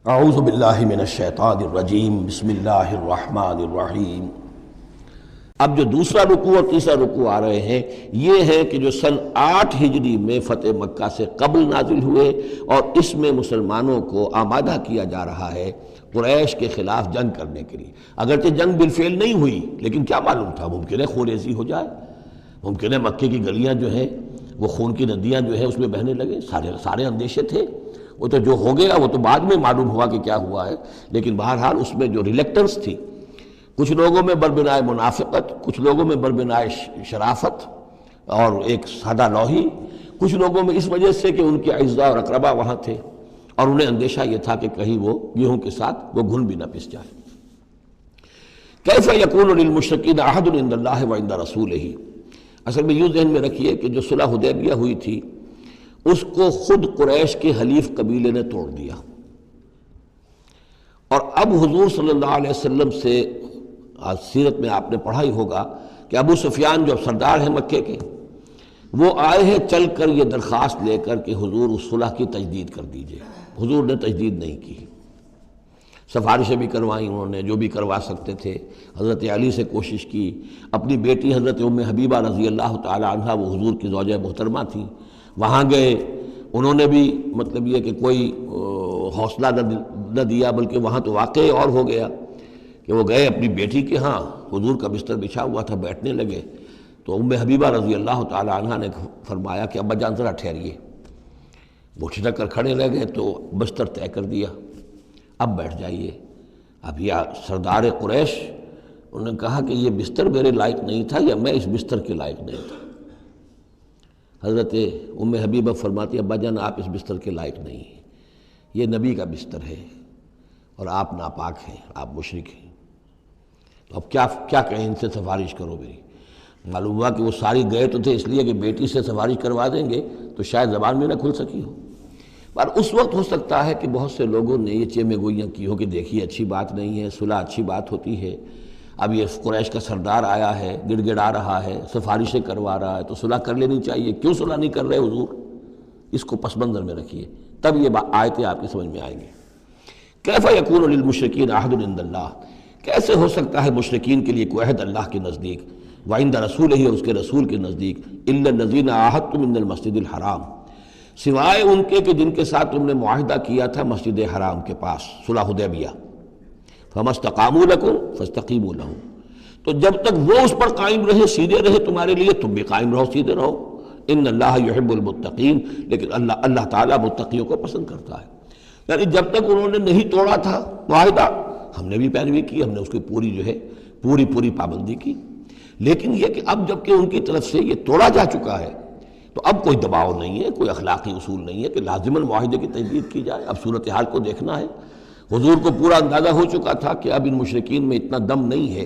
اعوذ باللہ من الشیطان الرجیم بسم اللہ الرحمن الرحیم۔ اب جو دوسرا رکوع اور تیسرا رکوع آ رہے ہیں یہ ہے کہ جو سن 8 ہجری میں فتح مکہ سے قبل نازل ہوئے اور اس میں مسلمانوں کو آمادہ کیا جا رہا ہے قریش کے خلاف جنگ کرنے کے لیے۔ اگرچہ جنگ بالفعل نہیں ہوئی لیکن کیا معلوم تھا، ممکن ہے خونریزی ہو جائے، ممکن ہے مکے کی گلیاں جو ہیں وہ خون کی ندیاں جو ہیں اس میں بہنے لگے، سارے اندیشے تھے۔ وہ تو جو ہو گیا وہ تو بعد میں معلوم ہوا کہ کیا ہوا ہے، لیکن بہرحال اس میں جو ریلیکٹنس تھی، کچھ لوگوں میں بربنائے منافقت، کچھ لوگوں میں بربنائے شرافت اور ایک سادہ لوحی، کچھ لوگوں میں اس وجہ سے کہ ان کے اعزاء اور اقربا وہاں تھے اور انہیں اندیشہ یہ تھا کہ کہیں وہ گیہوں کے ساتھ وہ گھن بھی نہ پس جائے۔ کیف یکون للمشرکین عہد عند اللہ وعند رسولہ، اصل میں یوں ذہن میں رکھیے کہ جو صلح حدیبیہ ہوئی تھی اس کو خود قریش کے حلیف قبیلے نے توڑ دیا، اور اب حضور صلی اللہ علیہ وسلم سے سیرت میں آپ نے پڑھا ہی ہوگا کہ ابو سفیان جو سردار ہیں مکے کے، وہ آئے ہیں چل کر یہ درخواست لے کر کہ حضور اس صلح کی تجدید کر دیجئے۔ حضور نے تجدید نہیں کی، سفارشیں بھی کروائیں انہوں نے جو بھی کروا سکتے تھے، حضرت علی سے کوشش کی، اپنی بیٹی حضرت ام حبیبہ رضی اللہ تعالی عنہ وہ حضور کی زوجہ محترمہ تھی، وہاں گئے، انہوں نے بھی مطلب یہ کہ کوئی حوصلہ نہ دیا، بلکہ وہاں تو واقعی اور ہو گیا کہ وہ گئے اپنی بیٹی کے ہاں، حضور کا بستر بچھا ہوا تھا، بیٹھنے لگے تو ام حبیبہ رضی اللہ تعالی عنہ نے فرمایا کہ ابا جان ذرا ٹھہریے، وہ چھٹک کر کھڑے رہ گئے تو بستر طے کر دیا، اب بیٹھ جائیے۔ اب یہ سردار قریش، انہوں نے کہا کہ یہ بستر میرے لائق نہیں تھا یا میں اس بستر کے لائق نہیں تھا۔ حضرت ام حبیبہ فرماتی ابا جان آپ اس بستر کے لائق نہیں ہیں، یہ نبی کا بستر ہے اور آپ ناپاک ہیں، آپ مشرک ہیں، تو اب کیا کہیں، ان سے سفارش کرو میری۔ معلوم ہوا کہ وہ ساری گئے تو تھے اس لیے کہ بیٹی سے سفارش کروا دیں گے تو شاید زبان میں نہ کھل سکی ہو، پر اس وقت ہو سکتا ہے کہ بہت سے لوگوں نے یہ چیمے گوئیاں کی ہو کہ دیکھیے اچھی بات نہیں ہے، صلح اچھی بات ہوتی ہے، اب یہ قریش کا سردار آیا ہے، گڑ گڑا رہا ہے، سفارشیں کروا رہا ہے، تو صلح کر لینی چاہیے، کیوں صلح نہیں کر رہے حضور؟ اس کو پس منظر میں رکھیے، تب یہ آیتیں آپ کی سمجھ میں آئیں گی۔ کیف یکون للمشرکین عہد عند اللہ، کیسے ہو سکتا ہے مشرکین کے لیے کوئی عہد اللہ کے نزدیک، وعند رسولہ اور اس کے رسول کے نزدیک، الا الذین عاہدتم من المسجد الحرام، سوائے ان کے کہ جن کے ساتھ تم نے معاہدہ کیا تھا مسجد حرام کے پاس، صلح حدیبیہ، فما استقاموا لکم فاستقیموا لہم، تو جب تک وہ اس پر قائم رہے، سیدھے رہے تمہارے لیے، تم بھی قائم رہو، سیدھے رہو۔ ان اللہ یحب المتقین، لیکن اللہ تعالیٰ متقیوں کو پسند کرتا ہے۔ یعنی جب تک انہوں نے نہیں توڑا تھا معاہدہ، ہم نے بھی پیروی کی، ہم نے اس کی پوری پابندی کی، لیکن یہ کہ اب جب کہ ان کی طرف سے یہ توڑا جا چکا ہے تو اب کوئی دباؤ نہیں ہے، کوئی اخلاقی اصول نہیں ہے کہ لازماً معاہدے کی تجدید کی جائے۔ اب صورتحال کو دیکھنا ہے، حضور کو پورا اندازہ ہو چکا تھا کہ اب ان مشرکین میں اتنا دم نہیں ہے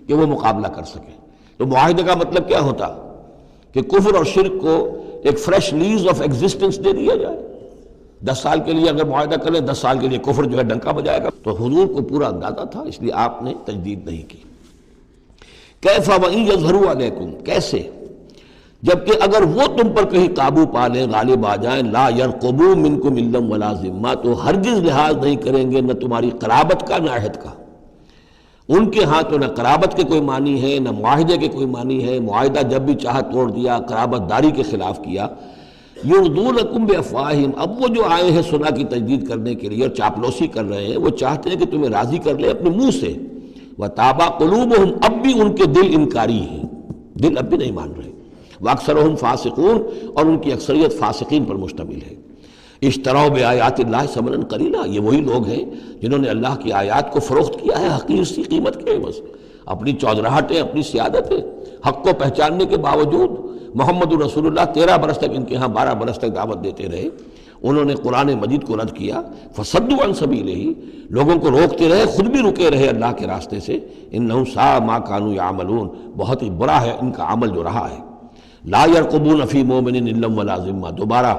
کہ وہ مقابلہ کر سکیں، تو معاہدے کا مطلب کیا ہوتا کہ کفر اور شرک کو ایک فریش لیز آف ایگزسٹنس دے دیا جائے۔ 10 سال کے لیے اگر معاہدہ کریں، 10 سال کے لیے کفر جو ہے ڈنکا بجائے گا، تو حضور کو پورا اندازہ تھا، اس لیے آپ نے تجدید نہیں کی۔ کیف وَإِن يَظْهَرُوا عَلَيْكُمْ، کیسے جبکہ اگر وہ تم پر کہیں قابو پا لیں، غالب آ جائیں، لا يرقبوا منکم الا ولا ذمہ، تو ہرگز لحاظ نہیں کریں گے نہ تمہاری قرابت کا نہ عہد کا۔ ان کے ہاں تو نہ قرابت کے کوئی معنی ہے نہ معاہدے کے کوئی معنی ہے، معاہدہ جب بھی چاہا توڑ دیا، قرابت داری کے خلاف کیا۔ یرضونکم بافواہہم، اب وہ جو آئے ہیں صلح کی تجدید کرنے کے لیے اور چاپلوسی کر رہے ہیں، وہ چاہتے ہیں کہ تمہیں راضی کر لیں اپنے منہ سے، وتابا قلوبہم، اب بھی ان کے دل انکاری ہیں، دل اب بھی نہیں مان رہے، واکثرہم فاسقون، اور ان کی اکثریت فاسقین پر مشتمل ہے۔ اشتروا بآیات اللہ ثمنا قلیلا، یہ وہی لوگ ہیں جنہوں نے اللہ کی آیات کو فروخت کیا ہے حقیر سی قیمت کے عوض، اپنی چودراہٹیں، اپنی سیادتیں، حق کو پہچاننے کے باوجود۔ محمد رسول اللہ 13 برس تک ان کے ہاں 12 برس تک دعوت دیتے رہے، انہوں نے قرآن مجید کو رد کیا، فصدوا عن سبیلہ، لوگوں کو روکتے رہے، خود بھی رکے رہے اللہ کے راستے سے۔ انہم ساء ما کانوا یعملون، بہت ہی برا ہے ان کا عمل جو رہا ہے۔ لا یرقبون فی مومن الا ولا ذمہ، دوبارہ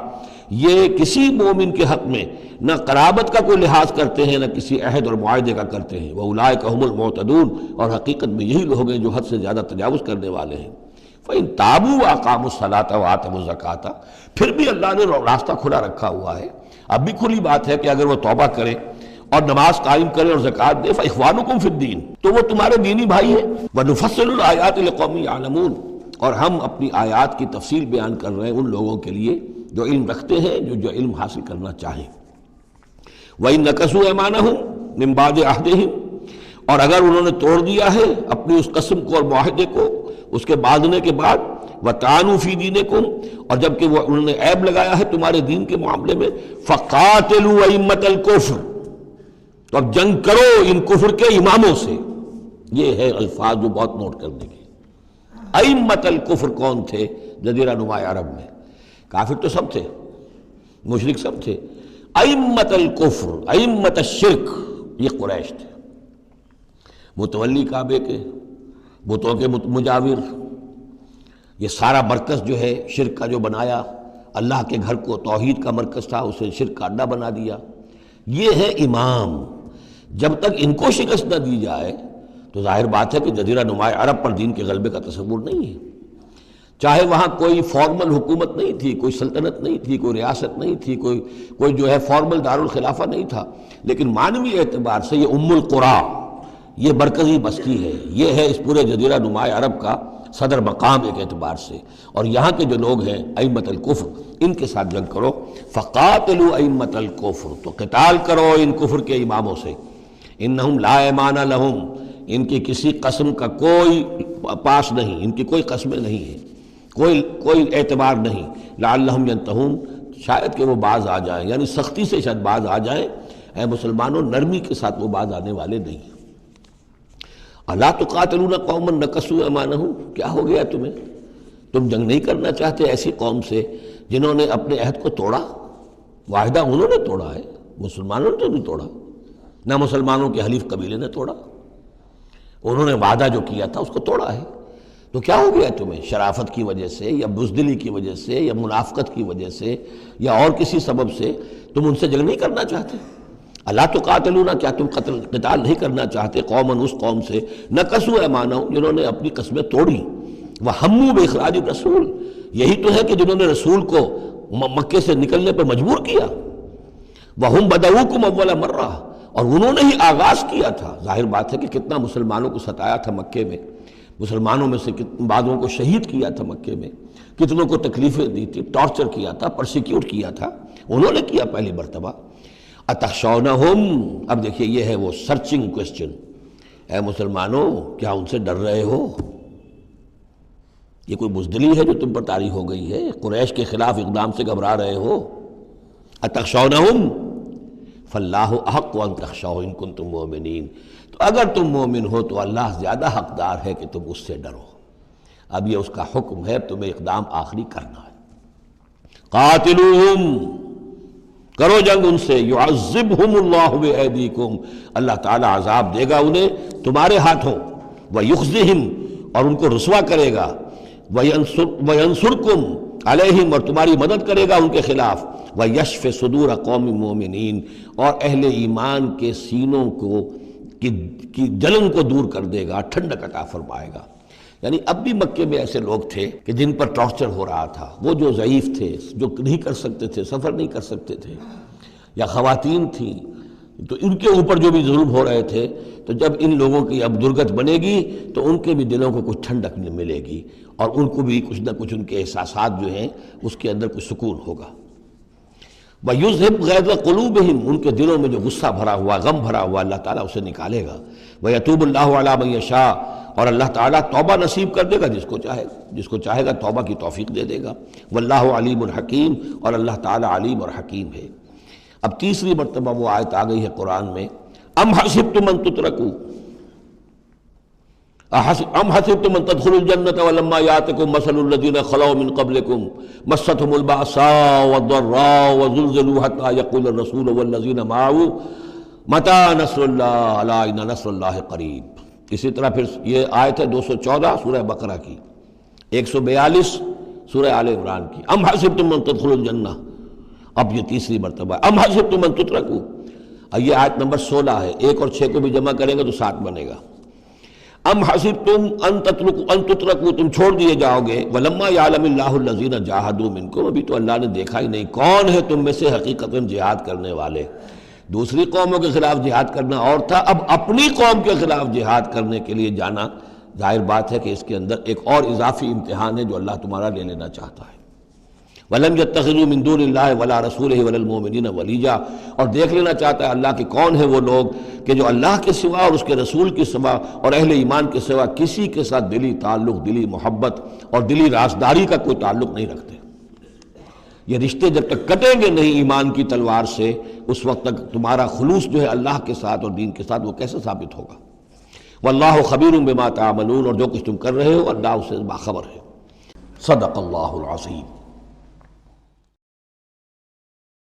یہ کسی مومن کے حق میں نہ قرابت کا کوئی لحاظ کرتے ہیں نہ کسی عہد اور معاہدے کا کرتے ہیں۔ وَأُولَٰئِکَ هُمُ الْمُعْتَدُونَ، اور حقیقت میں یہی لوگ ہیں جو حد سے زیادہ تجاوز کرنے والے ہیں۔ فَإِن تَابُوا وَأَقَامُوا الصَّلَاةَ وَآتَوُا الزَّكَاةَ، پھر بھی اللہ نے راستہ کھلا رکھا ہوا ہے، اب بھی کھلی بات ہے کہ اگر وہ توبہ کریں اور نماز قائم کرے اور زکوٰۃ دے فاخوانکم فی الدین، تو وہ تمہارے دینی بھائی ہیں۔ ونفصل الآیات لقوم یعلمون، اور ہم اپنی آیات کی تفصیل بیان کر رہے ہیں ان لوگوں کے لیے جو علم رکھتے ہیں، جو علم حاصل کرنا چاہیں۔ وَإِن نَكَثُوا أَيْمَانَهُمْ مِن بَعْدِ عَهْدِهِمْ، اور اگر انہوں نے توڑ دیا ہے اپنی اس قسم کو اور معاہدے کو اس کے باندھنے کے بعد، وَطَعَنُوا فِي دِينِكُمْ، اور جبکہ وہ انہوں نے عیب لگایا ہے تمہارے دین کے معاملے میں، فَقَاتِلُوا أَئِمَّةَ الْكُفْرِ، تو اب جنگ کرو ان کفر کے اماموں سے۔ یہ ہے الفاظ جو بہت نوٹ کرنے کے۔ ائمۃ الکفر کون تھے جزیرہ نما عرب میں؟ کافر تو سب تھے، مشرک سب تھے۔ ائمۃ الکفر، ائمۃ الشرک، یہ قریش تھے، متولی کعبے کے، بتوں کے مجاور، یہ سارا مرکز جو ہے شرک کا جو بنایا، اللہ کے گھر کو توحید کا مرکز تھا اسے شرک کا اڈا بنا دیا۔ یہ ہے امام۔ جب تک ان کو شکست نہ دی جائے تو ظاہر بات ہے کہ جزیرہ نما عرب پر دین کے غلبے کا تصور نہیں ہے۔ چاہے وہاں کوئی فارمل حکومت نہیں تھی، کوئی سلطنت نہیں تھی، کوئی ریاست نہیں تھی، کوئی جو ہے فارمل دارالخلافہ نہیں تھا، لیکن معنوی اعتبار سے یہ ام القریٰ، یہ مرکزی بستی ہے، یہ ہے اس پورے جزیرہ نما عرب کا صدر مقام ایک اعتبار سے۔ اور یہاں کے جو لوگ ہیں ائمۃ الکفر، ان کے ساتھ جنگ کرو۔ فقاتلوا ائمۃ الکفر، تو قتال کرو ان کفر کے اماموں سے۔ انہم لا ایمان لہم، ان کی کسی قسم کا کوئی پاس نہیں، ان کی کوئی قسمیں نہیں ہیں، کوئی اعتبار نہیں۔ لعلہم ینتہون، شاید کہ وہ باز آ جائیں، یعنی سختی سے شاید باز آ جائیں۔ اے مسلمانوں، نرمی کے ساتھ وہ باز آنے والے نہیں ہیں۔ الا تقاتلون قوما نکثوا ایمانہم، کیا ہو گیا تمہیں؟ تم جنگ نہیں کرنا چاہتے ایسی قوم سے جنہوں نے اپنے عہد کو توڑا؟ معاہدہ انہوں نے توڑا ہے، مسلمانوں نے تو نہیں توڑا، نہ مسلمانوں کے حلیف قبیلے نے توڑا، انہوں نے وعدہ جو کیا تھا اس کو توڑا ہے۔ تو کیا ہو گیا تمہیں؟ شرافت کی وجہ سے یا بزدلی کی وجہ سے یا منافقت کی وجہ سے یا اور کسی سبب سے تم ان سے جنگ نہیں کرنا چاہتے؟ الا تقاتلون، کیا تم قتال نہیں کرنا چاہتے قوماً اس قوم سے نکثوا ایمانہم، جنہوں نے اپنی قسمیں توڑی، وہموا باخراج الرسول، یہی تو ہے کہ جنہوں نے رسول کو مکے سے نکلنے پر مجبور کیا، وہم بدؤکم اول مرہ، اور انہوں نے ہی آغاز کیا تھا۔ ظاہر بات ہے کہ کتنا مسلمانوں کو ستایا تھا مکے میں، مسلمانوں میں سے بعضوں کو شہید کیا تھا مکے میں، کتنوں کو تکلیفیں دی تھی، ٹارچر کیا تھا، پرسیکیوٹ کیا تھا، انہوں نے کیا پہلی مرتبہ۔ اتخشونہم، اب دیکھیے یہ ہے وہ سرچنگ کوسچن، اے مسلمانوں کیا ان سے ڈر رہے ہو؟ یہ کوئی بزدلی ہے جو تم پر طاری ہو گئی ہے؟ قریش کے خلاف اقدام سے گھبرا رہے ہو؟ اتخشونہم فاللہ احق ان تخشوہ ان کنتم مؤمنین، تو اگر تم مومن ہو تو اللہ زیادہ حقدار ہے کہ تم اس سے ڈرو۔ اب یہ اس کا حکم ہے، تمہیں اقدام آخری کرنا ہے۔ قاتلوہم، کرو جنگ ان سے، یعذبہم اللہ بایدیکم، اللہ تعالیٰ عذاب دے گا انہیں تمہارے ہاتھوں، ویخزہم، اور ان کو رسوا کرے گا، وینصرکم علیہم، اور تمہاری مدد کرے گا ان کے خلاف، ویشف صدور قوم مومنین، اور اہل ایمان کے سینوں کو کی جلن کو دور کر دے گا، ٹھنڈک عطا فرمائے گا۔ یعنی اب بھی مکے میں ایسے لوگ تھے کہ جن پر ٹارچر ہو رہا تھا، وہ جو ضعیف تھے، جو نہیں کر سکتے تھے، سفر نہیں کر سکتے تھے، یا خواتین تھیں، تو ان کے اوپر جو بھی ظلم ہو رہے تھے، تو جب ان لوگوں کی اب درگت بنے گی تو ان کے بھی دلوں کو کچھ ٹھنڈک ملے گی، اور ان کو بھی کچھ نہ کچھ ان کے احساسات جو ہیں اس کے اندر کچھ سکون ہوگا۔ وَيُذْهِبْ غَيْظَ قُلُوبِهِمْ، ان کے دلوں میں جو غصہ بھرا ہوا، غم بھرا ہوا، اللہ تعالیٰ اسے نکالے گا۔ وَيَتُوبُ اللَّهُ عَلَىٰ مَن يَشَاءُ، اور اللہ تعالیٰ توبہ نصیب کر دے گا جس کو چاہے گا توبہ کی توفیق دے دے گا۔ وَاللَّهُ عَلِيمٌ حَكِيمٌ، اور اللہ تعالیٰ علیم اور حکیم ہے۔ اب تیسری مرتبہ وہ آیت آ گئی ہے قرآن میں، ام حسبتم ان تترکوا، ام حسبتم ان تدخلوا الجنة ولما يأتكم مثل الذين خلوا من قبلكم مستهم البأساء والضراء وزلزلوا حتى يقول الرسول والذين معه متى نصر الله الا ان نصر الله قریب۔ اسی طرح پھر یہ آیت ہے 214 سورہ بقرہ کی، 142 سورہ آل عمران کی، ام حسبتم ان تدخلوا الجنة، اب یہ تیسری مرتبہ ام حسبتم ان تترکوا، یہ آیت نمبر 16 ہے، 1 اور 6 کو بھی جمع کریں گے تو 7 بنے گا۔ ام حسبتم ان تترکوا، تم چھوڑ دیے جاؤ گے، ولما یعلم اللہ الذین جاہدوا منکم، ابھی تو اللہ نے دیکھا ہی نہیں کون ہے تم میں سے حقیقتاً جہاد کرنے والے، دوسری قوموں کے خلاف جہاد کرنا اور تھا، اب اپنی قوم کے خلاف جہاد کرنے کے لیے جانا، ظاہر بات ہے کہ اس کے اندر ایک اور اضافی امتحان ہے جو اللہ تمہارا لے لینا چاہتا ہے۔ وَلَمْ يَتَّخِذُوا مِن دُونِ اللَّهِ وَلَا رَسُولِهِ وَلَا الْمُؤْمِنِينَ وَلِيًّا، اور دیکھ لینا چاہتا ہے اللہ کہ کون ہیں وہ لوگ کہ جو اللہ کے سوا اور اس کے رسول کے سوا اور اہل ایمان کے سوا کسی کے ساتھ دلی تعلق، دلی محبت اور دلی رازداری کا کوئی تعلق نہیں رکھتے۔ یہ رشتے جب تک کٹیں گے نہیں ایمان کی تلوار سے، اس وقت تک تمہارا خلوص جو ہے اللہ کے ساتھ اور دین کے ساتھ وہ کیسے ثابت ہوگا؟ واللہ خبیر بما تعملون، اور جو کچھ تم کر رہے ہو اللہ اس سے باخبر ہے۔ صدق اللہ العظیم۔